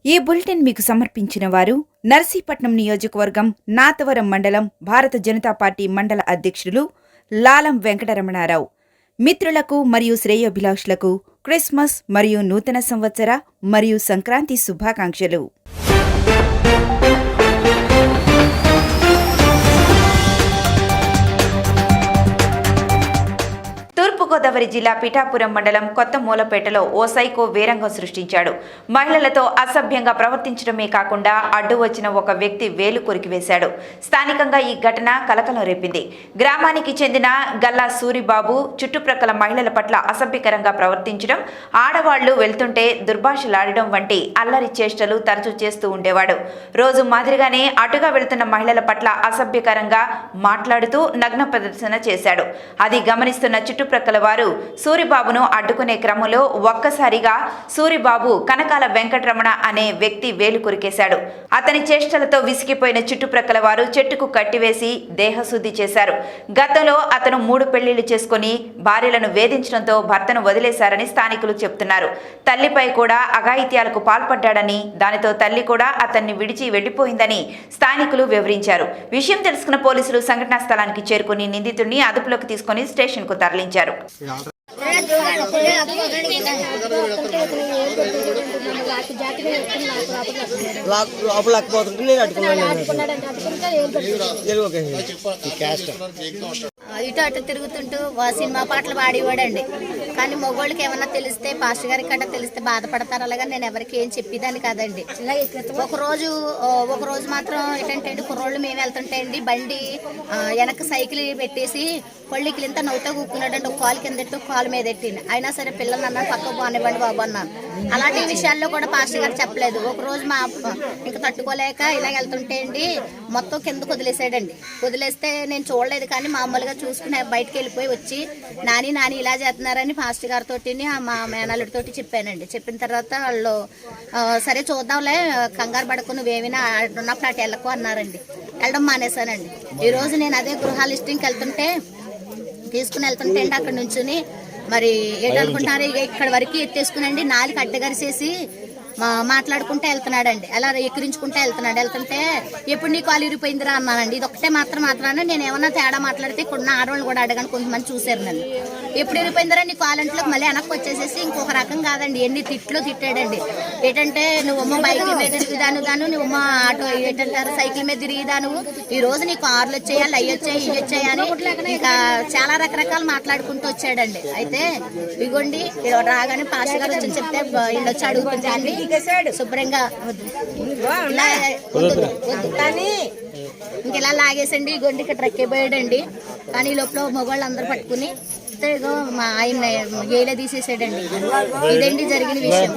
ఈ బులెటిన్ మీకు సమర్పించిన వారు నర్సీపట్నం నియోజకవర్గం నాతవరం మండలం భారత జనతా పార్టీ మండల అధ్యక్షులు లాలం వెంకటరమణారావు. మిత్రులకు మరియు శ్రేయోభిలాషులకు క్రిస్మస్ మరియు నూతన సంవత్సర మరియు సంక్రాంతి శుభాకాంక్షలు. తూర్పుగోదావరి జిల్లా పిఠాపురం మండలం కొత్త మూలపేటలో ఓ సైకో వీరంగం సృష్టించాడు. మహిళలతో అసభ్యంగా ప్రవర్తించడమే కాకుండా అడ్డు వచ్చిన ఒక వ్యక్తి వేలు కొరికివేశాడు. స్థానికంగా ఈ ఘటన కలకలం రేపింది. గ్రామానికి చెందిన గల్లా సూరిబాబు చుట్టుప్రక్కల మహిళల పట్ల అసభ్యకరంగా ప్రవర్తించడం, ఆడవాళ్లు వెళ్తుంటే దుర్భాషలాడడం వంటి అల్లరి చేష్టలు తరచూ చేస్తూ ఉండేవాడు. రోజు మాదిరిగానే అటుగా వెళ్తున్న మహిళల పట్ల అసభ్యకరంగా మాట్లాడుతూ నగ్న ప్రదర్శన చేశాడు. అది గమనిస్తున్న చుట్టుప్రక్కల వారు సూరిబాబును అడ్డుకునే క్రమంలో ఒక్కసారిగా సూరిబాబు కనకాల వెంకటరమణ అనే వ్యక్తి వేలు కొరికేశాడు. అతని చేష్టలతో విసిగిపోయిన చుట్టుప్రక్కల వారు చెట్టుకు కట్టివేసి దేహశుద్ధి చేశారు. గతంలో అతను 3 పెళ్లిళ్లు చేసుకుని భార్యలను వేధించడంతో భర్తను వదిలేశారని స్థానికులు చెబుతున్నారు. తల్లిపై కూడా అఘాయిత్యాలకు పాల్పడ్డాడని, దానితో తల్లి కూడా అతన్ని విడిచి వెళ్లిపోయిందని స్థానికులు వివరించారు. విషయం తెలుసుకున్న పోలీసులు సంఘటనా స్థలానికి చేరుకుని నిందితుడిని అదుపులోకి తీసుకుని స్టేషన్ కు తరలించారు. ఇటు అటు తిరుగుతుంటూ సినిమా పాటలు పాడేవాడండి. కానీ మగవాళ్ళకి ఏమన్నా తెలిస్తే, పాస్టర్ గారికి కట్ట తెలిస్తే బాధపడతారు. అలాగా నేను ఎవరికి ఏం చెప్పేదాన్ని కాదండి. ఒక రోజు మాత్రం ఏంటంటే కుర్రోళ్ళు మేము వెళ్తుంటే అండి బండి వెనక సైకిల్ పెట్టేసి పళ్ళికి ఇంత నవ్వుతా కూక్కున్నాడండి. ఒక కాలు కింద ఎట్టు కాలు మీద ఎట్టింది. అయినా సరే పిల్లలు అన్నాను పక్క బానివ్వండి బాబు అన్నాను. అలాంటి విషయాల్లో కూడా పాస్టర్ గారు చెప్పలేదు. ఒక రోజు మా ఇంకా తట్టుకోలేక ఇలా వెళ్తుంటే అండి మొత్తం కిందకు వదిలేసాడండి. వదిలేస్తే నేను చూడలేదు, కానీ మామూలుగా చూసుకుని బయటకు వెళ్ళిపోయి వచ్చి నాని ఇలా చేస్తున్నారని పాస్టర్ గారితో మా మేనల్లుడితో చెప్పానండి. చెప్పిన తర్వాత వాళ్ళు సరే చూద్దాంలే, కంగారు పడకు, నువ్వేమైనా ఉన్నప్పుడు అటు వెళ్ళకు అన్నారండి. వెళ్ళడం మానేశానండి. ఈరోజు నేను అదే గృహాల లిస్టింగ్కి తీసుకుని వెళ్తుంటే అండి అక్కడ నుంచుని మరి ఏంటనుకుంటున్నారు, ఇక్కడ వరకు ఎత్తేసుకునండి నాలుగు అడ్డగరిసేసి మాట్లాడుకుంటే వెళ్తున్నాడండి. అలా ఎక్కిరించుకుంటే వెళ్తుంటే ఎప్పుడు నీ కాలు ఇరిపోయిందిరా అన్నానండి. ఇది ఒకటే మాత్రాన్ని నేను ఏమన్నా తేడా మాట్లాడితే ఇక్కడ ఉన్న ఆడవాళ్ళు కూడా అడగని కొంతమంది చూశారు నన్ను. ఎప్పుడు ఇరిపోయిందిరా నీ కాలంట్లోకి మళ్ళీ వెనక్కి వచ్చేసేసి ఇంకొక రకం కాదండి, ఎన్ని తిట్టాడండి. ఏంటంటే నువ్వమ్మ బైక్ మీద తిరిగిదాను, నువ్వమ్మ ఆటో ఏంటంటారు సైకిల్ మీద తిరిగిదాను, ఈ రోజు నీ కార్లు వచ్చాయా, అవి వచ్చాయి, ఇవి వచ్చాయని ఇంకా చాలా రకరకాలు మాట్లాడుకుంటూ వచ్చాడండి. అయితే ఇగోండి రాగానే పాస్ గారు వచ్చి చెప్తే వీళ్ళు వచ్చి అడుగుతుందండి శుభ్రంగా ఇంకెలా లాగేసండి. ఇగోండి ఇక్కడ ట్రక్ అయిపోయాడండి. కానీ లోపల మగవాళ్ళు అందరూ పట్టుకుని మా ఆయన ఏలే తీసేసాడండి. ఇదండి జరిగిన విషయం.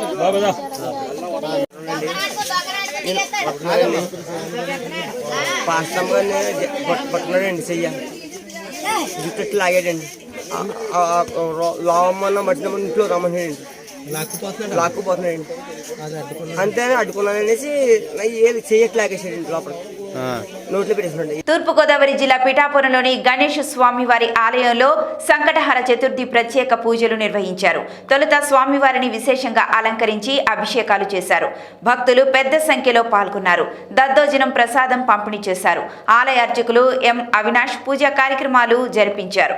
పట్టుకున్నాడండి చెయ్య జుట్టు లాగాడండి. లావమ్మన్న మట్టినమ్మ ఇంట్లో రమ్మన్నాడండి. లాక్కుపోతున్నాడండి. అంతేనే అడ్డుకున్నాననేసి ఏది చెయ్యట్లాగేసాడండి లోపల నోట్లో పెట్టేసాడు. తూర్పుగోదావరి జిల్లా పిఠాపురంలోని గణేష్ స్వామివారి ఆలయంలో సంకటహర చతుర్థి ప్రత్యేక పూజలు నిర్వహించారు. తొలుత స్వామివారిని విశేషంగా అలంకరించి అభిషేకాలు చేశారు. భక్తులు పెద్ద సంఖ్యలో పాల్గొన్నారు. దద్దోజనం ప్రసాదం పంపిణీ చేశారు. ఆలయ అర్చకులు ఎం అవినాష్ పూజా కార్యక్రమాలు జరిపించారు.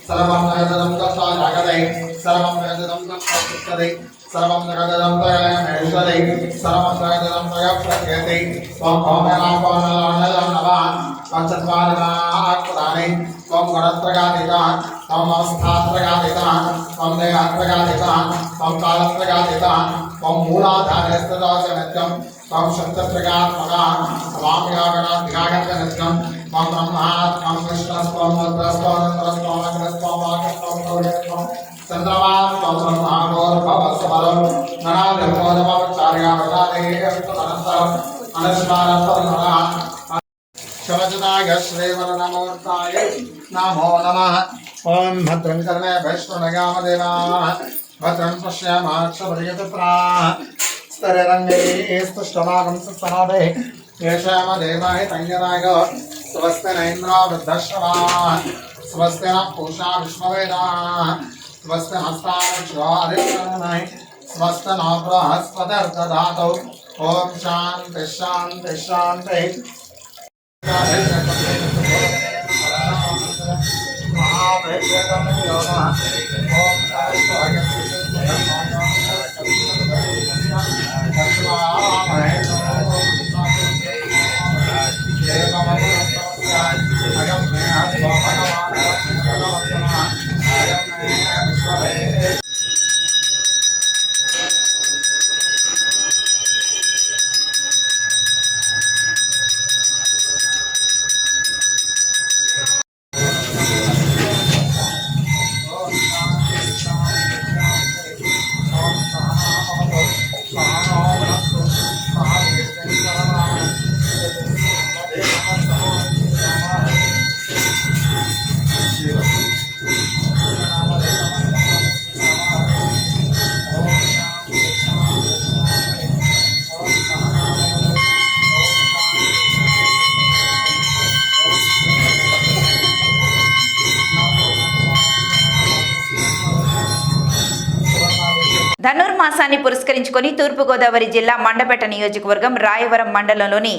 सर्वं जगदं तत्त्वाजागदै सर्वं जगदं तत्त्वस्तुतदै सर्वं जगदं तयमेषदै सर्वं जगदं तयप्रत्यते त्वं भौमनापवनलाण्डलं नवान् पञ्चत्वादिनात्पदानि त्वं गणत्रगादितान् त्वं अवस्थात्रगादितान् त्वं देहात्रगादितान् त्वं कालत्रगादितान् त्वं मूलाधारस्तदाचनित्यं त्वं शब्दत्रगात्मकान् स्वाम्यागणाधिकागतनित्यं त्वं ब्रह्मात्मं कृष्णस्त्वं रुद्रस्त्वं इन्द्रस्त्वं अग्रस्त्वं वागस्त्वं गौरस्त्वं चन्द्रमास्त्वं ब्रह्माणोर्भवस्वरं ननादिर्भोजमवचार्यावतारेयस्तमनन्तरम् अनुस्मारत्वं शवजनाय श्रीवरनमूर्ताय नमो नमः। ॐ भद्रं कर्णे वैष्णवनगामदेवाः भद्रं पश्यामाक्षपरियतत्राः स्तररङ्गैः स्तुष्टमागं सत्समादे येषामदेवाहि तञ्जनाय स्वस्ति न इन्द्रो वृद्धश्रवाः स्वस्ति न पूषा विश्ववेदाः स्वस्ति नस्तारिक्षादित्यनुनः स्वस्ति न बृहस्पतिर्दधातु ओम शांति शांति शांति ధనుర్మాసాన్ని పురస్కరించుకొని తూర్పుగోదావరి జిల్లా మండపేట నియోజకవర్గం రాయవరం మండలంలోని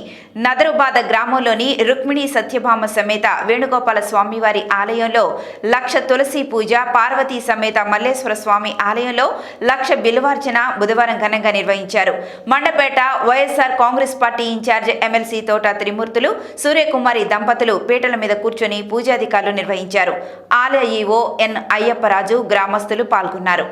నదరుబాద గ్రామంలోని రుక్మిణి సత్యభామ సమేత వేణుగోపాల స్వామివారి ఆలయంలో 1,00,000 తులసి పూజ, పార్వతీ సమేత మల్లేశ్వర స్వామి ఆలయంలో 1,00,000 బిల్వార్చన బుధవారం ఘనంగా నిర్వహించారు. Mandapeta YSR Congress party incharge MLC Thota Trimurthulu, Suryakumari దంపతులు పీటల మీద కూర్చొని పూజాధికారులు నిర్వహించారు. ఆలయ ఈవో ఎన్ అయ్యప్పరాజు, గ్రామస్తులు పాల్గొన్నారు.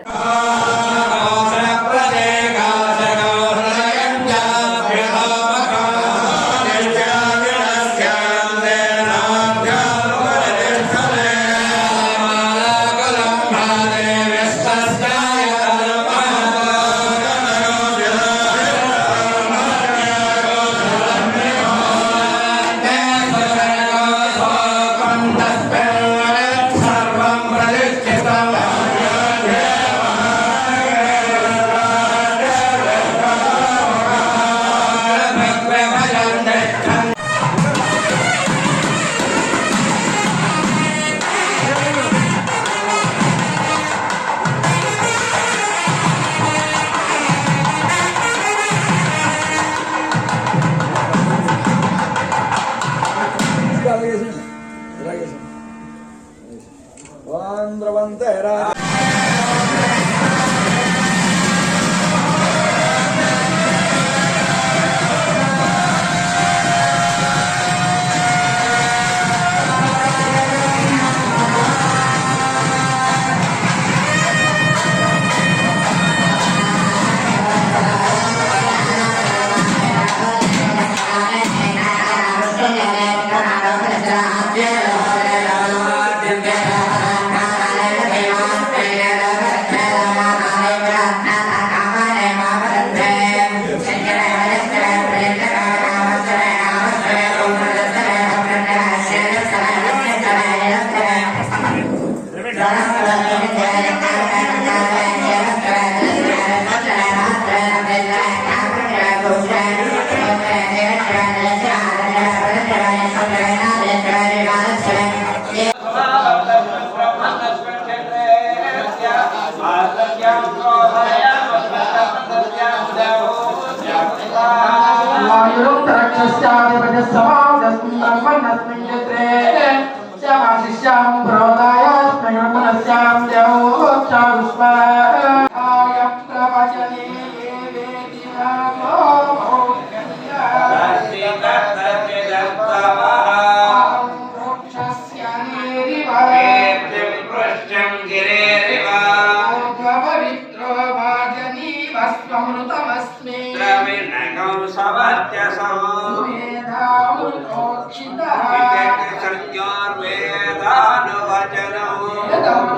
Vedano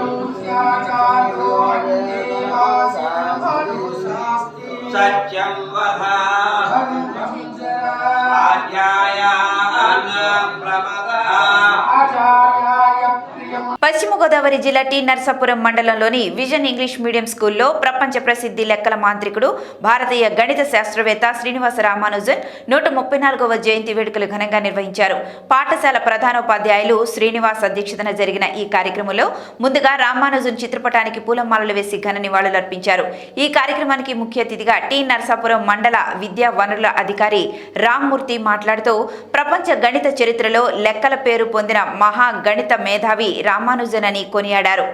పశ్చిమ గోదావరి జిల్లా టి నర్సాపురం మండలంలోని విజన్ ఇంగ్లీష్ మీడియం స్కూల్లో ప్రపంచ ప్రసిద్ధి లెక్కల మాంత్రికుడు భారతీయ గణిత శాస్త్రవేత్త శ్రీనివాస రామానుజన్ 134వ జయంతి వేడుకలు ఘనంగా నిర్వహించారు. పాఠశాల ప్రధానోపాధ్యాయులు శ్రీనివాస్ అధ్యక్షతన జరిగిన ఈ కార్యక్రమంలో ముందుగా రామానుజన్ చిత్రపటానికి పూలమాలలు వేసి ఘన నివాళులర్పించారు. ఈ కార్యక్రమానికి ముఖ్య అతిథిగా టి నర్సాపురం మండల విద్యా వనరుల అధికారి రామ్మూర్తి మాట్లాడుతూ ప్రపంచ గణిత చరిత్రలో లెక్కల పేరు పొందిన మహా గణిత మేధావి రామానుజన్ అని కొనియాడారు.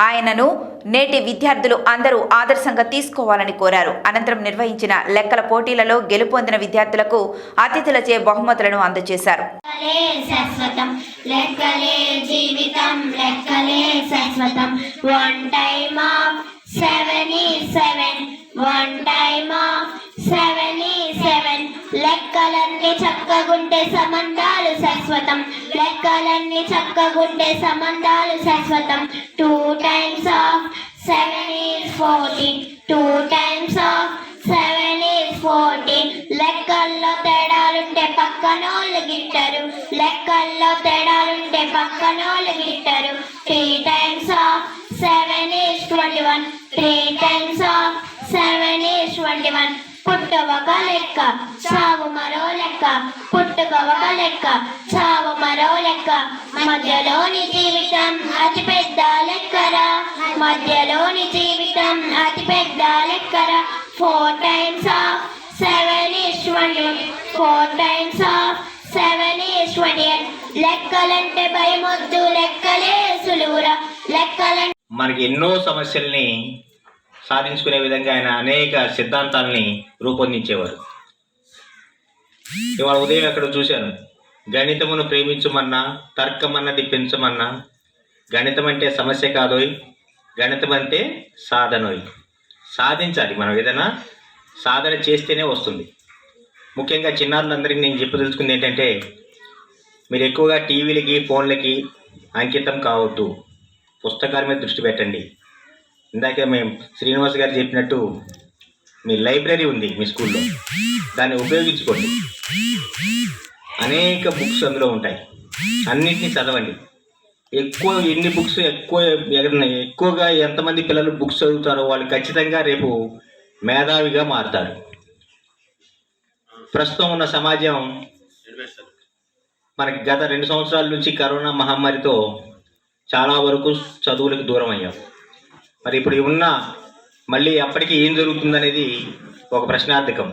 ఆయనను నేటి విద్యార్థులు అందరూ ఆదర్శంగా తీసుకోవాలని కోరారు. అనంతరం నిర్వహించిన లెక్కల పోటీలలో గెలుపొందిన విద్యార్థులకు అతిథులచే బహుమతులను అందజేశారు. లెక్కలన్నీ చక్కగుంటే సంబంధాలు శాశ్వతం. లెక్కలన్నీ చక్కగుంటే సంబంధాలు శాశ్వతం. 2 times of 7 is 14. 2 times of 7 is 14. లెక్కల్లో తేడాలుంటే పక్కనోళ్ళు గిట్టరు. లెక్కల్లో తేడాలుంటే పక్కనోళ్ళు గిట్టరు. 3 times of 7 is 21. 3 times of 7 is 21. పుట్టుక ఒక లెక్క, చావు మరో లెక్క. పుట్టుక ఒక లెక్క, చావు మరో లెక్క. మధ్యలోని జీవితం అతి పెద్ద లెక్కరా. మధ్యలోని జీవితం అతి పెద్ద లెక్కరా. 4 times of 7 is 21. 4 times of 7 is 28. లెక్కలంటే భయమొద్దు, లెక్కలే సులువురా. లెక్కలంటే మనకి ఎన్నో సమస్యల్ని సాధించుకునే విధంగా ఆయన అనేక సిద్ధాంతాలని రూపొందించేవారు. ఇవాళ ఉదయం ఎక్కడ చూశాను, గణితమును ప్రేమించమన్నా, తర్కమన్నది పెంచమన్నా, గణితం అంటే సమస్య కాదోయ్, గణితం అంటే సాధనోయ్. సాధించాలి, మనం ఏదైనా సాధన చేస్తేనే వస్తుంది. ముఖ్యంగా చిన్నారులందరికీ నేను చెప్పదలుచుకుంది ఏంటంటే, మీరు ఎక్కువగా టీవీలకి ఫోన్లకి అంకితం కావద్దు, పుస్తకాల మీద దృష్టి పెట్టండి. ఇందాక మేము శ్రీనివాస్ గారు చెప్పినట్టు మీ లైబ్రరీ ఉంది మీ స్కూల్లో, దాన్ని ఉపయోగించుకోండి. అనేక బుక్స్ అందులో ఉంటాయి, అన్నింటినీ చదవండి. ఎన్ని బుక్స్ ఎక్కువగా ఎంతమంది పిల్లలు బుక్స్ చదువుతారో వాళ్ళు ఖచ్చితంగా రేపు మేధావిగా మారుతారు. ప్రస్తుతం ఉన్న సమాజం మనకి గత 2 సంవత్సరాల నుంచి కరోనా మహమ్మారితో చాలా వరకు చదువులకు దూరం అయ్యాం. మరి ఇప్పుడు ఉన్న మళ్ళీ అప్పటికి ఏం జరుగుతుందనేది ఒక ప్రశ్నార్థకం.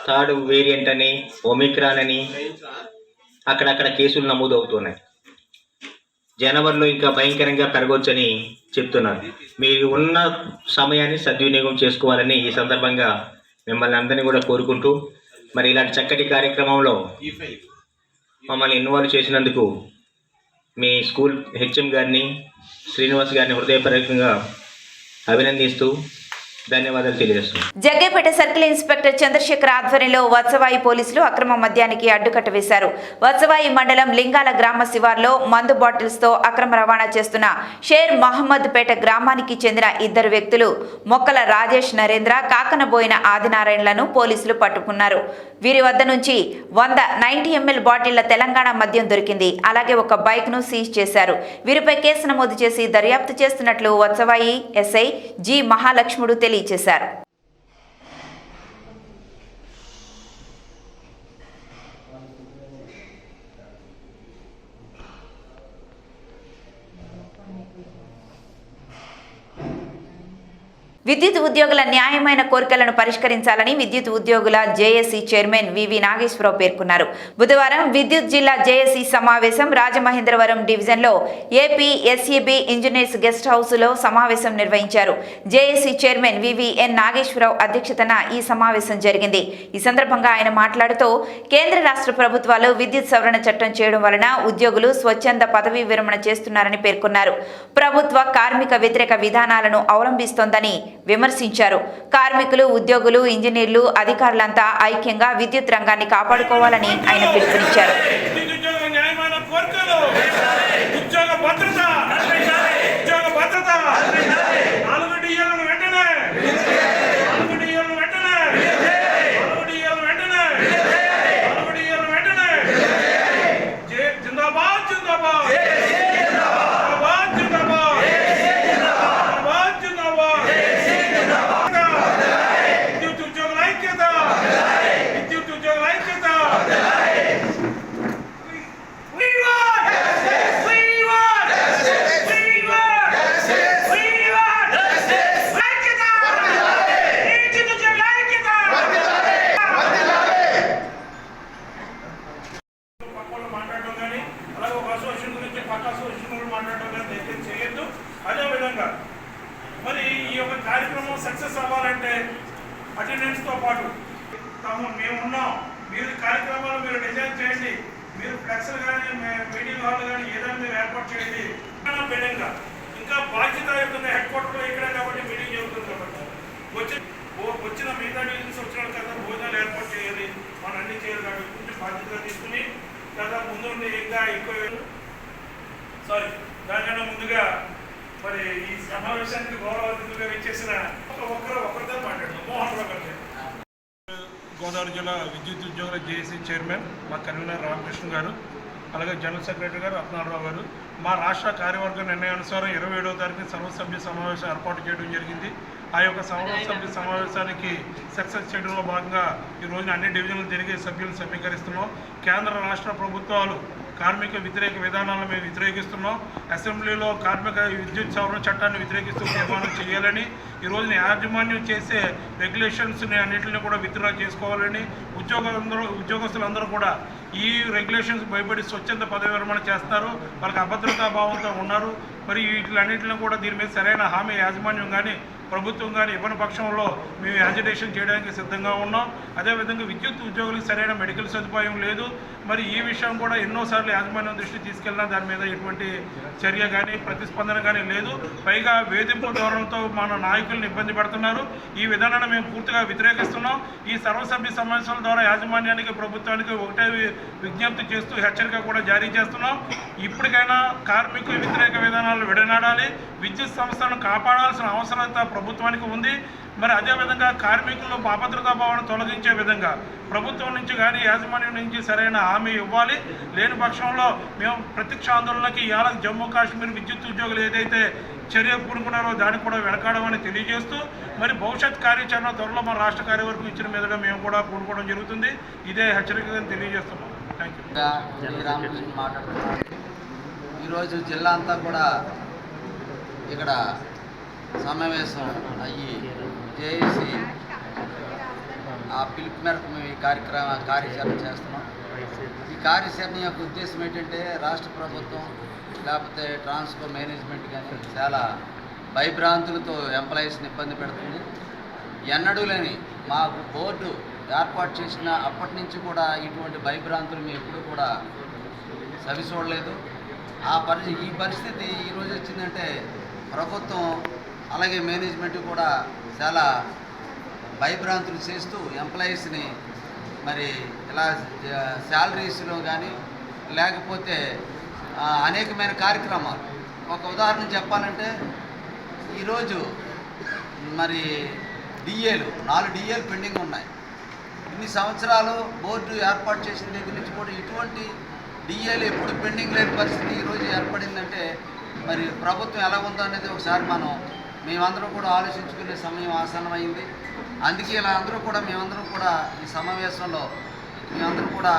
3rd వేరియంట్ అని, ఒమిక్రాన్ అని అక్కడక్కడ కేసులు నమోదు అవుతున్నాయి. జనవరిలో ఇంకా భయంకరంగా పెరగవచ్చని చెప్తున్నారు. మీరు ఉన్న సమయాన్ని సద్వినియోగం చేసుకోవాలని ఈ సందర్భంగా మిమ్మల్ని అందరినీ కూడా కోరుకుంటూ, మరి ఇలాంటి చక్కటి కార్యక్రమంలో మమ్మల్ని ఇన్వాల్వ్ చేసినందుకు మీ స్కూల్ హెచ్ఎం గారిని, శ్రీనివాస్ గారిని హృదయపూర్వకంగా అభినందిస్తూ ధన్యవాదాలు తెలియజేస్తున్నాను. జగ్గేపేట సర్కిల్ ఇన్స్పెక్టర్ చంద్రశేఖర్ ఆధ్వర్యంలో వత్సవాయి పోలీసులు అక్రమ మద్యానికి అడ్డుకట్ట వేశారు. వత్సవాయి మండలం లింగాల గ్రామ శివార్లో మందు బాటిల్స్ తో అక్రమ రవాణా చేస్తున్న షేర్ మహమ్మద్ పేట గ్రామానికి చెందిన 2 వ్యక్తులు మొక్కల రాజేష్ నరేంద్ర, కాకనబోయిన ఆదినారాయణలను పోలీసులు పట్టుకున్నారు. వీరి వద్ద నుంచి 100 90 ml బాటిళ్ల తెలంగాణ మద్యం దొరికింది. అలాగే ఒక బైక్ ను సీజ్ చేశారు. వీరిపై కేసు నమోదు చేసి దర్యాప్తు చేస్తున్నట్లు వత్సవాయి ఎస్ఐ జి మహాలక్ష్ముడు తెలియజేశారు. విద్యుత్ ఉద్యోగుల న్యాయమైన కోరికలను పరిష్కరించాలని విద్యుత్ ఉద్యోగుల జేఏసీ చైర్మన్ వివి నాగేశ్వరరావు పేర్కొన్నారు. బుధవారం విద్యుత్ జిల్లా జేఏసీ సమావేశం రాజమహేంద్రవరం డివిజన్లో ఏపీ ఎస్ఈబీ ఇంజనీర్స్ గెస్ట్ హౌస్లో సమావేశం నిర్వహించారు. జేఏసీ చైర్మన్ వివిఎన్ నాగేశ్వరరావు అధ్యక్షతన ఈ సమావేశం జరిగింది. ఈ సందర్భంగా ఆయన మాట్లాడుతూ, కేంద్ర రాష్ట్ర ప్రభుత్వాలు విద్యుత్ సవరణ చట్టం చేయడం వలన ఉద్యోగులు స్వచ్ఛంద పదవీ విరమణ చేస్తున్నారని పేర్కొన్నారు. ప్రభుత్వ కార్మిక వ్యతిరేక విధానాలను అవలంబిస్తోందని విమర్శించారు. కార్మికులు, ఉద్యోగులు, ఇంజనీర్లు, అధికారులంతా ఐక్యంగా విద్యుత్ రంగాన్ని కాపాడుకోవాలని ఆయన పిలుపునిచ్చారు. మాట్లాడడం కానీ దయచేసి చేయొద్దు. అదేవిధంగా మరి ఈ యొక్క కార్యక్రమం సక్సెస్ అవ్వాలంటే అటెండెన్స్తో పాటు మేము ఉన్నాం, మీరు కార్యక్రమాలు మీరు డిజైన్ చేయండి, మీరు ఫ్లెక్స్లు కానీ మీటింగ్ హాల్ కానీ ఏదైనా మీరు ఏర్పాటు చేయండి. బిడ్డంగా ఇంకా బాధ్యతాయుతంగా హెడ్ క్వార్టర్లో ఇక్కడే కాబట్టి మీటింగ్ జరుగుతుంది కాబట్టి వచ్చిన మిగతా డివిజన్స్ వచ్చిన కదా భోజనాలు ఏర్పాటు చేయాలి, మనం అన్ని చేయాలి కాబట్టి కొంచెం బాధ్యతగా తీసుకుని కదా ముందు ఇంకా ఎక్కువ దానికన్నా ముందుగా మరి ఈ సమావేశానికి గౌరవ అతిథులుగా ఇచ్చేసిన ఒకరితో మాట్లాడదాం. మోహన్ రావు గారు, గోదావరి జిల్లా విద్యుత్ ఉద్యోగుల జేఏసీ చైర్మన్ మా కన్వీనర్ రామకృష్ణ గారు, అలాగే జనరల్ సెక్రటరీ గారు రత్నారావు గారు, మా రాష్ట్ర కార్యవర్గ నిర్ణయానుసారం 27వ తారీఖున సర్వసభ్య సమావేశం ఏర్పాటు చేయడం జరిగింది. ఆ యొక్క సర్వసభ్య సమావేశానికి సక్సెస్ చేయడంలో భాగంగా ఈ రోజున అన్ని డివిజన్లు తిరిగి సభ్యులను సమీకరిస్తున్నాం. కేంద్ర రాష్ట్ర ప్రభుత్వాలు కార్మిక వ్యతిరేక విధానాలను మేము వ్యతిరేకిస్తున్నాం. అసెంబ్లీలో కార్మిక విద్యుత్ సవరణ చట్టాన్ని వ్యతిరేకిస్తూ తీర్మానం చేయాలని, ఈ రోజున యాజమాన్యం చేసే రెగ్యులేషన్స్ని అన్నింటినీ కూడా విత్డ్రా చేసుకోవాలని, ఉద్యోగస్తులందరూ కూడా ఈ రెగ్యులేషన్స్ భయపడి స్వచ్ఛంద పదవి విరమణ చేస్తారు, వాళ్ళకి అభద్రతా భావంతో ఉన్నారు. మరి వీటిలన్నింటినీ కూడా దీని మీద సరైన హామీ యాజమాన్యం కానీ ప్రభుత్వం కానీ ఇవ్వని పక్షంలో మేము యాజిటేషన్ చేయడానికి సిద్ధంగా ఉన్నాం. అదేవిధంగా విద్యుత్ ఉద్యోగులకు సరైన మెడికల్ సదుపాయం లేదు. మరి ఈ విషయం కూడా ఎన్నోసార్లు యాజమాన్యం దృష్టికి తీసుకెళ్ళినా దాని మీద ఎటువంటి చర్య కానీ ప్రతిస్పందన కానీ లేదు. పైగా వేధింపు ధోరణితో మన నాయకులను ఇబ్బంది పెడుతున్నారు. ఈ విధానాన్ని మేము పూర్తిగా వ్యతిరేకిస్తున్నాం. ఈ సర్వసభ్య సమావేశాల ద్వారా యాజమాన్యానికి ప్రభుత్వానికి ఒకటే విజ్ఞప్తి చేస్తూ హెచ్చరిక కూడా జారీ చేస్తున్నాం. ఇప్పటికైనా కార్మిక వ్యతిరేక విధానాలు విడనాడాలి, విద్యుత్ సంస్థలను కాపాడాల్సిన అవసరత ప్రభుత్వానికి ఉంది. మరి అదేవిధంగా కార్మికులను అభద్రతా భావన తొలగించే విధంగా ప్రభుత్వం నుంచి కానీ యాజమాన్యం నుంచి సరైన హామీ ఇవ్వాలి. లేని పక్షంలో మేము ప్రత్యక్ష ఆందోళనకి ఇవాళ జమ్మూ కాశ్మీర్ విద్యుత్ ఉద్యోగులు ఏదైతే చర్య పూనుకున్నారో దానికి కూడా వెనకాడమని తెలియజేస్తూ మరి భవిష్యత్ కార్యాచరణ త్వరలో మన రాష్ట్ర కార్యవర్గం ఇచ్చిన మీదుగా మేము కూడా పూనుకోవడం జరుగుతుంది. ఇదే హెచ్చరికగా తెలియజేస్తున్నాం. Thank you. రామకృష్ణ మాట్లాడుతున్నాను. ఈరోజు జిల్లా అంతా కూడా ఇక్కడ సమావేశం అయ్యి జేఏసీ ఆ పిలుపు మేరకు మేము ఈ కార్యాచరణ చేస్తున్నాం. ఈ కార్యాచరణ యొక్క ఉద్దేశం ఏంటంటే రాష్ట్ర ప్రభుత్వం లేకపోతే ట్రాన్స్కో మేనేజ్మెంట్ కానీ చాలా భయభ్రాంతులతో ఎంప్లాయీస్ని ఇబ్బంది పెడుతుంది. ఎన్నడూ లేని మాకు బోర్డు ఏర్పాటు చేసిన అప్పటి నుంచి కూడా ఇటువంటి భయభ్రాంతులు మేము ఎప్పుడూ కూడా సవి చూడలేదు. ఈ పరిస్థితి ఈరోజు వచ్చిందంటే ప్రభుత్వం అలాగే మేనేజ్మెంట్ కూడా చాలా భయభ్రాంతులు చేస్తూ ఎంప్లాయీస్ని మరి ఇలా శాలరీస్లో కానీ లేకపోతే అనేకమైన కార్యక్రమాలు. ఒక ఉదాహరణ చెప్పాలంటే ఈరోజు మరి డిఏలు 4 డిఏలు పెండింగ్ ఉన్నాయి. ఇన్ని సంవత్సరాలు బోర్డు ఏర్పాటు చేసిన దగ్గర నుంచి కూడా ఇటువంటి డిఏలు ఎప్పుడు పెండింగ్ లేని పరిస్థితి ఈరోజు ఏర్పడిందంటే మరి ప్రభుత్వం ఎలా ఉందో అనేది ఒకసారి మేమందరం కూడా ఆలోచించుకునే సమయం ఆసన్నమైంది. అందుకే ఇలా అందరూ కూడా మేమందరం కూడా ఈ సమావేశంలో మేమందరం కూడా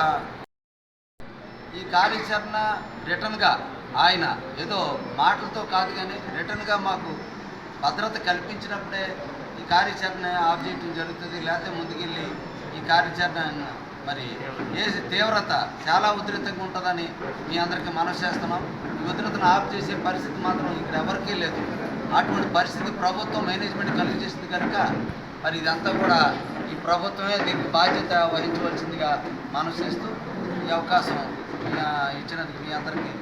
ఈ కార్యాచరణ రిటర్న్గా ఆయన ఏదో మాటలతో కాదు కానీ రిటర్న్గా మాకు భద్రత కల్పించినప్పుడే ఈ కార్యాచరణ ఆఫ్ చేయడం జరుగుతుంది. లేకపోతే ముందుకెళ్ళి ఈ కార్యాచరణ మరి ఏ తీవ్రత చాలా ఉధృతంగా ఉంటుందని మీ అందరికీ మనవి చేస్తున్నాం. ఈ ఉధృతను ఆఫ్ చేసే పరిస్థితి మాత్రం ఇక్కడ ఎవరికీ లేదు. అటువంటి పరిస్థితి ప్రభుత్వం మేనేజ్మెంట్ కలిగజేసింది కనుక మరి ఇదంతా కూడా ఈ ప్రభుత్వమే దీనికి బాధ్యత వహించవలసిందిగా మనవి చేస్తూ ఈ అవకాశం ఇచ్చినందుకు మీ అందరికీ.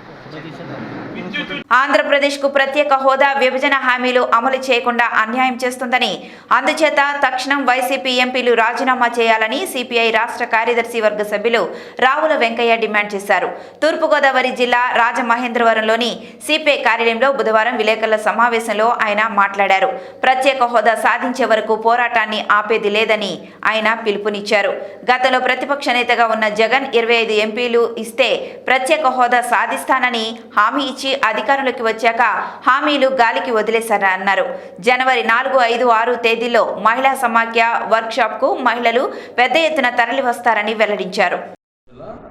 ఆంధ్రప్రదేశ్కు ప్రత్యేక హోదా విభజన హామీలు అమలు చేయకుండా అన్యాయం చేస్తుందని, అందుచేత తక్షణం వైసీపీ ఎంపీలు రాజీనామా చేయాలని సిపిఐ రాష్ట్ర కార్యదర్శి వర్గ సభ్యులు రావుల వెంకయ్య డిమాండ్ చేశారు. తూర్పుగోదావరి జిల్లా రాజమహేంద్రవరంలోని సిపిఐ కార్యాలయంలో బుధవారం విలేకరుల సమావేశంలో ఆయన మాట్లాడారు. ప్రత్యేక హోదా సాధించే వరకు పోరాటాన్ని ఆపేది లేదని ఆయన పిలుపునిచ్చారు. గతంలో ప్రతిపక్ష నేతగా ఉన్న జగన్ 25 ఎంపీలు ఇస్తే ప్రత్యేక హోదా సాధిస్తానని హామీ ఇచ్చి అధికారంలోకి వచ్చాక హామీలు గాలికి వదిలేశారన్నారు. జనవరి 4, 5, 6 తేదీల్లో మహిళా సమాఖ్య వర్క్షాప్ కు మహిళలు పెద్ద ఎత్తున తరలి వస్తారని వెల్లడించారు.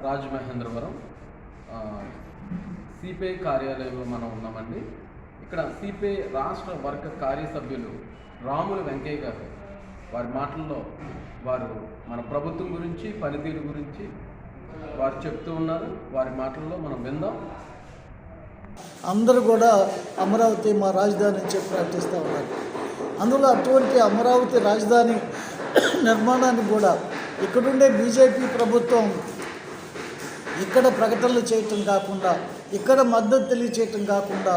రాజమహేంద్రవరం సిపిఐ కార్యాలయంలో మనం ఉన్నామండి. ఇక్కడ సిపిఐ రాష్ట్ర వర్గ కార్యసభ్యులు రాముల వెంకయ్య గారు వారి మాటల్లో వారు మన ప్రభుత్వం గురించి పనితీరు గురించి వారు చెప్తూ ఉన్నారు. వారి మాటల్లో మనం విందాం. అందరూ కూడా అమరావతి మా రాజధాని అని చెప్పి ప్రకటిస్తూ ఉన్నారు. అందులో అటువంటి అమరావతి రాజధాని నిర్మాణానికి కూడా ఇక్కడుండే బీజేపీ ప్రభుత్వం ఇక్కడ ప్రకటనలు చేయటం కాకుండా, ఇక్కడ మద్దతు తెలియచేయటం కాకుండా,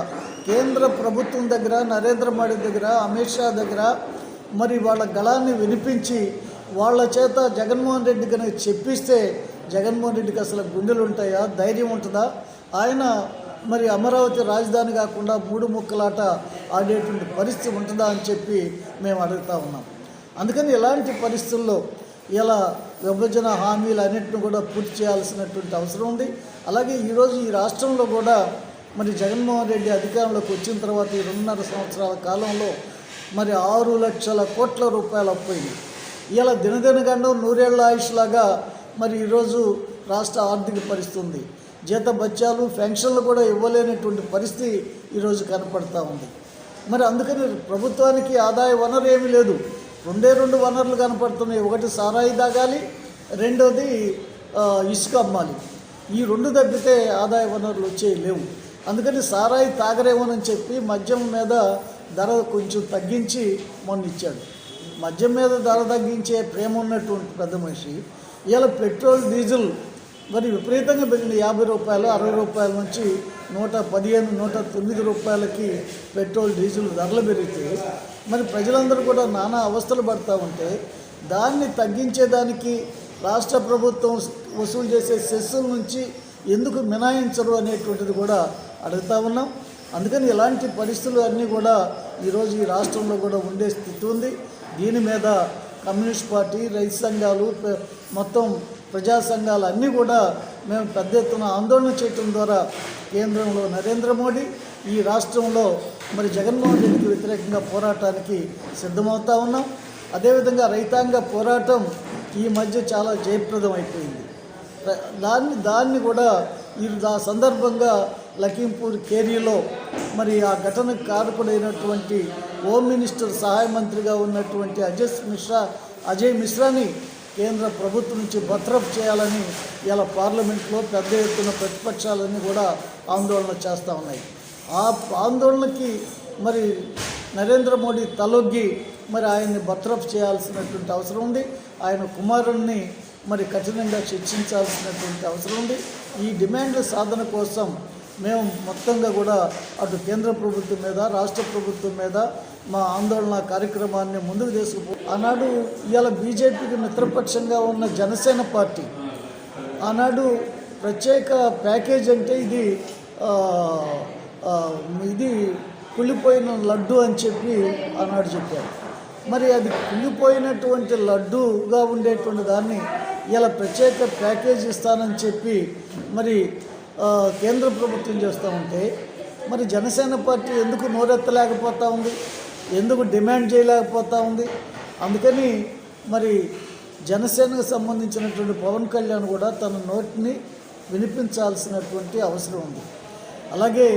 కేంద్ర ప్రభుత్వం దగ్గర, నరేంద్ర మోడీ దగ్గర, అమిత్ షా దగ్గర మరి వాళ్ళ గళాన్ని వినిపించి వాళ్ళ చేత జగన్మోహన్ రెడ్డి కనుక చెప్పిస్తే జగన్మోహన్ రెడ్డికి అసలు గుండెలు ఉంటాయా, ధైర్యం ఉంటుందా, ఆయన మరి అమరావతి రాజధాని కాకుండా 3 ముక్కలాట ఆడేటువంటి పరిస్థితి ఉంటుందా అని చెప్పి మేము అడుగుతూ ఉన్నాం. అందుకని ఇలాంటి పరిస్థితుల్లో ఇలా విభజన హామీలు అన్నింటిని కూడా పూర్తి చేయాల్సినటువంటి అవసరం ఉంది. అలాగే ఈరోజు ఈ రాష్ట్రంలో కూడా మరి జగన్మోహన్ రెడ్డి అధికారంలోకి వచ్చిన తర్వాత ఈ 2.5 సంవత్సరాల కాలంలో మరి 6 లక్షల కోట్ల రూపాయలు అప్పయింది. ఇలా దినదినగండం 100 ఏళ్ల ఆయుష్లాగా మరి ఈరోజు రాష్ట్ర ఆర్థిక పరిస్థితి ఉంది. జీత బత్యాలు, పెన్షన్లు కూడా ఇవ్వలేనటువంటి పరిస్థితి ఈరోజు కనపడతా ఉంది. మరి అందుకని ప్రభుత్వానికి ఆదాయ వనరు ఏమీ లేదు. 2 వనరులు కనపడుతున్నాయి. ఒకటి సారాయి తాగాలి, రెండోది ఇసుక అమ్మాలి. ఈ 2 తగ్గితే ఆదాయ వనరులు వచ్చేవి లేవు. అందుకని సారాయి తాగరేమోనని చెప్పి మద్యం మీద ధర కొంచెం తగ్గించి మొన్న ఇచ్చాడు. మద్యం మీద ధర తగ్గించే ప్రేమ ఉన్నటువంటి పెద్ద మనిషి ఇలా పెట్రోల్, డీజిల్ మరి విపరీతంగా పెరిగింది. 50 రూపాయలు, 60 రూపాయల నుంచి 115, 109 రూపాయలకి పెట్రోల్, డీజిల్ ధరలు పెరిగితే మరి ప్రజలందరూ కూడా నానా అవస్థలు పడుతూ ఉంటే దాన్ని తగ్గించేదానికి రాష్ట్ర ప్రభుత్వం వసూలు చేసే సెస్సుల నుంచి ఎందుకు మినహాయించరు అనేటువంటిది కూడా అడుగుతూ ఉన్నాం. అందుకని ఇలాంటి పరిస్థితులు అన్నీ కూడా ఈరోజు ఈ రాష్ట్రంలో కూడా ఉండే స్థితి ఉంది. దీని మీద కమ్యూనిస్ట్ పార్టీ, రైతు సంఘాలు, మొత్తం ప్రజా సంఘాలు అన్నీ కూడా మేము పెద్ద ఎత్తున ఆందోళన చేయటం ద్వారా కేంద్రంలో నరేంద్ర మోడీ, ఈ రాష్ట్రంలో మరి జగన్మోహన్ రెడ్డికి వ్యతిరేకంగా పోరాటానికి సిద్ధమవుతా ఉన్నాం. అదేవిధంగా రైతాంగ పోరాటం ఈ మధ్య చాలా జయప్రదం అయిపోయింది. దాన్ని కూడా ఆ సందర్భంగా లఖింపూర్ కేరీలో మరి ఆ ఘటనకు కారకుడైనటువంటి హోమ్ మినిస్టర్ సహాయ మంత్రిగా ఉన్నటువంటి అజయ్ మిశ్రాని కేంద్ర ప్రభుత్వం నుంచి బర్తరఫ్ చేయాలని ఇలా పార్లమెంట్లో పెద్ద ఎత్తున ప్రతిపక్షాలన్నీ కూడా ఆందోళన చేస్తూ ఉన్నాయి. ఆ ఆందోళనకి మరి నరేంద్ర మోడీ తలొగ్గి మరి ఆయన్ని బర్తరఫ్ చేయాల్సినటువంటి అవసరం ఉంది. ఆయన కుమారుణ్ణి మరి కఠినంగా శిక్షించాల్సినటువంటి అవసరం ఉంది. ఈ డిమాండ్ల సాధన కోసం మేము మొత్తంగా కూడా అటు కేంద్ర ప్రభుత్వం మీద, రాష్ట్ర ప్రభుత్వం మీద మా ఆందోళన కార్యక్రమాన్ని ముందుకు తీసుకుపో. ఆనాడు ఇవాళ బీజేపీకి మిత్రపక్షంగా ఉన్న జనసేన పార్టీ ఆనాడు ప్రత్యేక ప్యాకేజ్ అంటే ఇది కుళ్ళిపోయిన లడ్డు అని చెప్పి ఆనాడు చెప్పారు. మరి అది కుళ్ళిపోయినటువంటి లడ్డుగా ఉండేటువంటి దాన్ని ఇలా ప్రత్యేక ప్యాకేజ్ ఇస్తానని చెప్పి మరి కేంద్ర ప్రభుత్వం చేస్తూ ఉంటే మరి జనసేన పార్టీ ఎందుకు నోరెత్తలేకపోతూ ఉంది, ఎందుకు డిమాండ్ చేయలేకపోతూ ఉంది? అందుకని మరి జనసేనకు సంబంధించినటువంటి పవన్ కళ్యాణ్ కూడా తన నోటిని వినిపించాల్సినటువంటి అవసరం ఉంది. అలాగే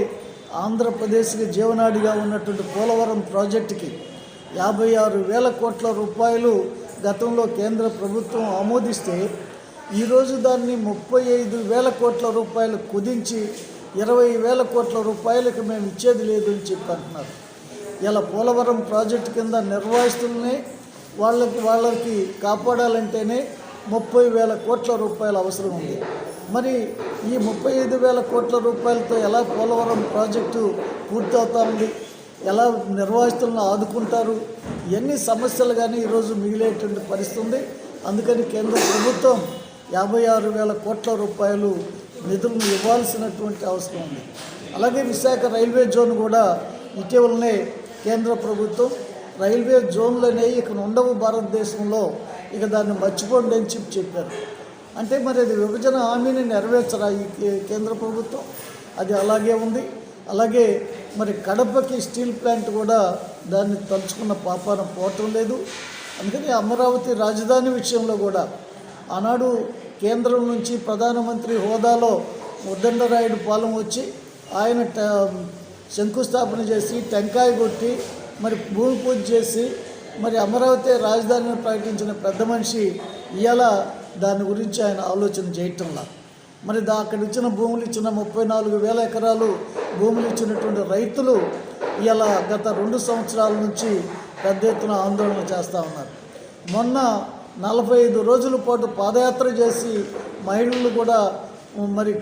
ఆంధ్రప్రదేశ్కి జీవనాడిగా ఉన్నటువంటి పోలవరం ప్రాజెక్టుకి 56,000 కోట్ల రూపాయలు గతంలో కేంద్ర ప్రభుత్వం ఆమోదిస్తే ఈరోజు దాన్ని 35,000 కోట్ల రూపాయలు కుదించి 20,000 కోట్ల రూపాయలకు మేము ఇచ్చేది లేదు అని చెప్పి అంటున్నారు. ఇలా పోలవరం ప్రాజెక్టు కింద నిర్వాసితుల్ని వాళ్ళకి కాపాడాలంటేనే 30,000 కోట్ల రూపాయల అవసరం ఉంది. మరి ఈ 35,000 కోట్ల రూపాయలతో ఎలా పోలవరం ప్రాజెక్టు పూర్తవుతా ఉంది, ఎలా నిర్వాసితులను ఆదుకుంటారు, ఎన్ని సమస్యలు కానీ ఈరోజు మిగిలేటువంటి పరిస్థితి ఉంది. అందుకని కేంద్ర ప్రభుత్వం 56,000 కోట్ల రూపాయలు నిధులను ఇవ్వాల్సినటువంటి అవసరం ఉంది. అలాగే విశాఖ రైల్వే జోన్ కూడా ఇటీవలనే కేంద్ర ప్రభుత్వం రైల్వే జోన్లనే ఇక ఉండవు భారతదేశంలో, ఇక దాన్ని మర్చిపోండి అని చెప్పారు. అంటే మరి అది విభజన హామీని నెరవేర్చరా ఈ కేంద్ర ప్రభుత్వం? అది అలాగే ఉంది. అలాగే మరి కడపకి స్టీల్ ప్లాంట్ కూడా దాన్ని తలుచుకున్న పాపాన పోవటం లేదు. అందుకని అమరావతి రాజధాని విషయంలో కూడా ఆనాడు కేంద్రం నుంచి ప్రధానమంత్రి హోదాలో ఉద్దండరాయుడు పాలెం వచ్చి ఆయన శంకుస్థాపన చేసి టెంకాయ కొట్టి మరి భూమి పూజ చేసి మరి అమరావతి రాజధానిని ప్రకటించిన పెద్ద మనిషి ఇవాళ దాని గురించి ఆయన ఆలోచన చేయటంలా. మరి అక్కడ ఇచ్చిన భూములు ఇచ్చిన 34,000 ఎకరాలు భూములు ఇచ్చినటువంటి రైతులు ఇలా గత 2 సంవత్సరాల నుంచి పెద్ద ఎత్తున ఆందోళన చేస్తూ ఉన్నారు. మొన్న 45 రోజుల పాటు పాదయాత్ర చేసి మహిళలు కూడా మరి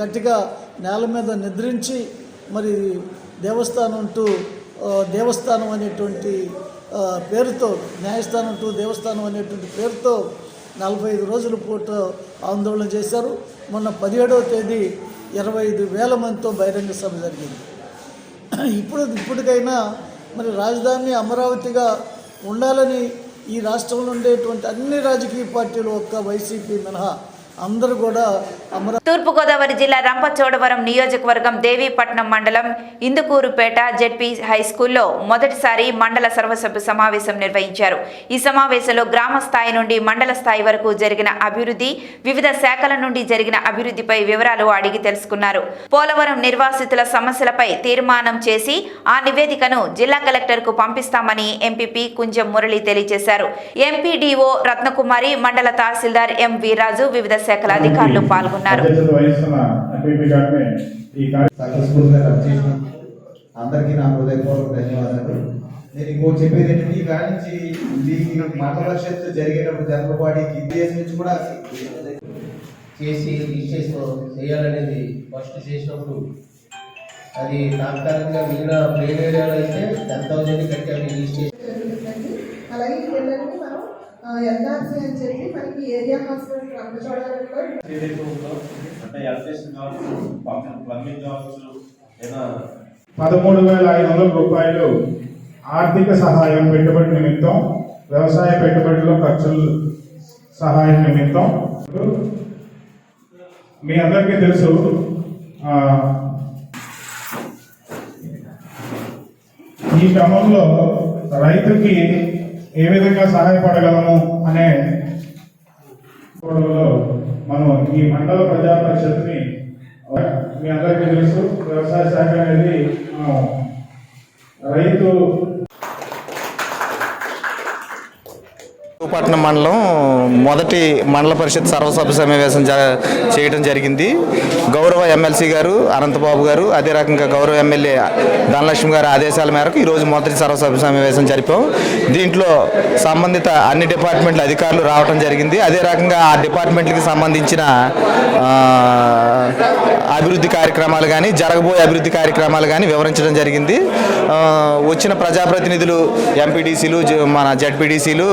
గట్టిగా నేల మీద నిద్రించి మరి దేవస్థానం అనేటువంటి పేరుతో న్యాయస్థానం టు దేవస్థానం అనేటువంటి పేరుతో 45 రోజుల పాటు ఆందోళన చేశారు. మొన్న 17వ తేదీ 25,000 మందితో బహిరంగ సభ జరిగింది. ఇప్పటికైనా మరి రాజధాని అమరావతిగా ఉండాలని ఈ రాష్ట్రంలో ఉండేటువంటి అన్ని రాజకీయ పార్టీలు ఒక్క వైసీపీ మినహా అందరూ కూడా తూర్పుగోదావరి జిల్లా రంపచోడవరం నియోజకవర్గం దేవీపట్నం మండలం ఇందుకూరుపేట జెడ్పీ హై స్కూల్లో మొదటిసారి మండల సర్వసభ్య సమావేశం నిర్వహించారు. ఈ సమావేశంలో గ్రామ స్థాయి నుండి మండల స్థాయి వరకు జరిగిన అభివృద్ధి, వివిధ శాఖల నుండి జరిగిన అభివృద్ధిపై వివరాలు అడిగి తెలుసుకున్నారు. పోలవరం నిర్వాసితుల సమస్యలపై తీర్మానం చేసి ఆ నివేదికను జిల్లా కలెక్టర్కు పంపిస్తామని ఎంపీపీ కుంజం మురళి తెలియజేశారు. ఎంపీడీఓ రత్నకుమారి, మండల తహసీల్దార్ ఎం వీర్రాజు, వివిధ శాఖల అధికారులు పాల్గొన్నారు. అందరికీ నా హృదయపూర్వక ధన్యవాదాలు. నేను ఇంకోటి చెప్పేది ఏంటంటే ఈ కాడి నుంచి మండల పరిషత్ జరిగేటప్పుడు జనరల్పాటికి దేశం నుంచి కూడా చేసి రిజిస్ట్రేషన్ చేయాలనేది ఫస్ట్ చేసినప్పుడు అది తాత్కాలికంగా మిగిలిన ప్లేన్ ఏరియాలో అయితే 10,000 కట్టాము రిజిస్ట్రేషన్. అలాగే పిల్లలకి మనం ఎన్ఆర్సీ అని చెప్పి మనకి ఏరియా హాస్పిటల్ రంపచోడవరంలో అంటే ఎలక్ట్రిసిటీ కావచ్చు, ప్లంబింగ్ కావచ్చు, లేదా 13,500 రూపాయలు ఆర్థిక సహాయం పెట్టుబడి నిమిత్తం, వ్యవసాయ పెట్టుబడిలో ఖర్చుల సహాయం నిమిత్తం. మీ అందరికీ తెలుసు ఈ క్రమంలో రైతుకి ఏ విధంగా సహాయపడగలము అనే మనం ఈ మండల ప్రజా పరిషత్ని మీ అందరికీ తెలుసు వ్యవసాయ శాఖ అనేది రైతు పట్నం మండలం మొదటి మండల పరిషత్ సర్వసభ్య సమావేశం చేయడం జరిగింది. గౌరవ ఎమ్మెల్సీ గారు అనంతబాబు గారు, అదే రకంగా గౌరవ ఎమ్మెల్యే ధనలక్ష్మి గారి ఆదేశాల మేరకు ఈరోజు మొదటి సర్వసభ్య సమావేశం జరిపాం. దీంట్లో సంబంధిత అన్ని డిపార్ట్మెంట్ల అధికారులు రావడం జరిగింది. అదే రకంగా ఆ డిపార్ట్మెంట్లకి సంబంధించిన అభివృద్ధి కార్యక్రమాలు కానీ, జరగబోయే అభివృద్ధి కార్యక్రమాలు కానీ వివరించడం జరిగింది. వచ్చిన ప్రజాప్రతినిధులు, ఎంపీడీసీలు, మన జెడ్పీడీసీలు,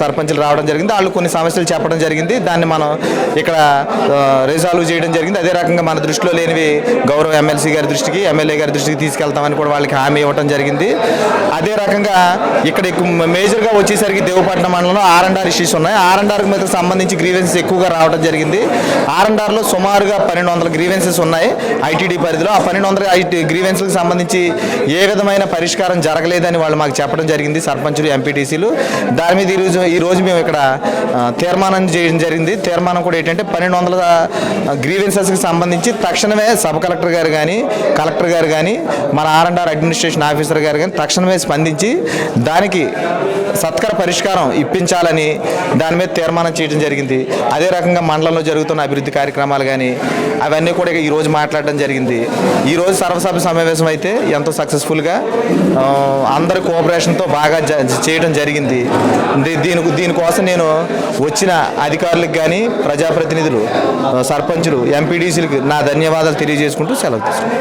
సర్పంచులు రావడం జరిగింది. వాళ్ళు కొన్ని సమస్యలు చెప్పడం జరిగింది. దాన్ని మనం ఇక్కడ రిజాల్వ్ చేయడం జరిగింది. అదే రకంగా మన దృష్టిలో లేనివి గౌరవ ఎమ్మెల్సీ గారి దృష్టికి, ఎమ్మెల్యే గారి దృష్టికి తీసుకెళ్తామని కూడా వాళ్ళకి హామీ ఇవ్వడం జరిగింది. అదే రకంగా ఇక్కడ మేజర్గా వచ్చేసరికి దేవపట్నం మండలంలో R&R ఇష్యూస్ ఉన్నాయి. R&R మీద సంబంధించి గ్రీవెన్సెస్ ఎక్కువగా రావడం జరిగింది. R&Rలో సుమారుగా 1,200 గ్రీవెన్సెస్ ఉన్నాయి ఐటీడీ పరిధిలో. ఆ 1,200 గ్రీవెన్స్లకు సంబంధించి ఏ విధమైన పరిష్కారం జరగలేదని వాళ్ళు మాకు చెప్పడం జరిగింది, సర్పంచులు, ఎంపీటీసీలు. దాని మీద ఈరోజు మేము ఇక్కడ తీర్మానం చేయడం జరిగింది. తీర్మానం కూడా ఏంటంటే 1,200 గ్రీవెన్సెస్కి సంబంధించి తక్షణమే సబ్ కలెక్టర్ గారు కానీ, కలెక్టర్ గారు కానీ, మన R&R అడ్మినిస్ట్రేషన్ ఆఫీసర్ గారు కానీ తక్షణమే స్పందించి దానికి సత్వర పరిష్కారం ఇప్పించాలని దాని మీద తీర్మానం చేయడం జరిగింది. అదే రకంగా మండలంలో జరుగుతున్న అభివృద్ధి కార్యక్రమాలు కానీ అవన్నీ కూడా ఈరోజు మాట్లాడడం జరిగింది. ఈరోజు సర్వసభ్య సమావేశం అయితే ఎంతో సక్సెస్ఫుల్గా అందరి కోఆపరేషన్తో బాగా చేయడం జరిగింది. దీనికోసం నేను వచ్చిన అధికారులకు కానీ, ప్రజాప్రతినిధులు, సర్పంచులు, ఎంపీడీసీలకు నా ధన్యవాదాలు తెలియజేసుకుంటూ సెలవు తీసుకుంటాను.